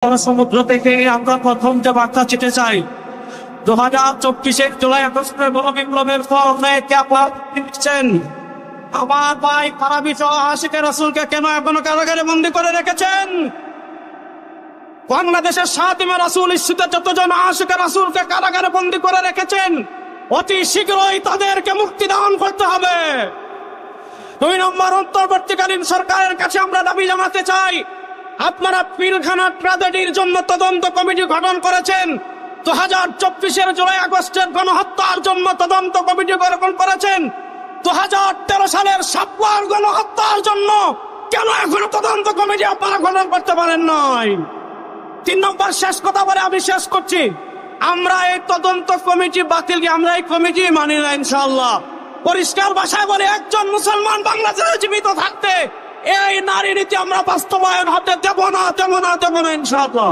সমুদ্র থেকে আমরা প্রথম যে বার্তা চিঠি চাই 2024 জুলাই আগস্টের গণবিপ্লবের পর দিচ্ছেন আমার ভাই ফারাবী সহ আশিকে রাসূলকে কেন এখনো কারাগারে বন্দী করে রেখেছেন? বাংলাদেশের সাতিমা রাসূল ইস্যুতে যতজন আশিকে রাসূলকে কারাগারে বন্দী করে রেখেছেন অতি শীঘ্রই তাদেরকে মুক্তি দান করতে হবে। 2 নম্বর, অন্তর্বর্তীকালীন সরকারের কাছে আমরা দাবি জানাতে চাই, আপনারা পিলখানা ট্র্যাজেডির জন্য তদন্ত কমিটি গঠন করেছেন, 2024 জুলাই আগস্টের গণহত্যার জন্য তদন্ত কমিটি গঠন করেছেন, 2013 সালের সাপওয়ার গণহত্যার জন্য কেন এখনো তদন্ত কমিটি আপনারা গঠন করতে পারেন নাই? 3 নম্বর শেষ কথা বলে আমি শেষ করছি, আমরা এই তদন্ত কমিটি বাতিল, আমরা এই কমিটি মানি না ইনশাআল্লাহ। পরিষ্কার ভাষায় বলে, একজন মুসলমান বাংলাদেশে জীবিত থাকতে এই নারী নীতি আমরা বাস্তবায়ন হতে দেব না ইনশাআল্লাহ।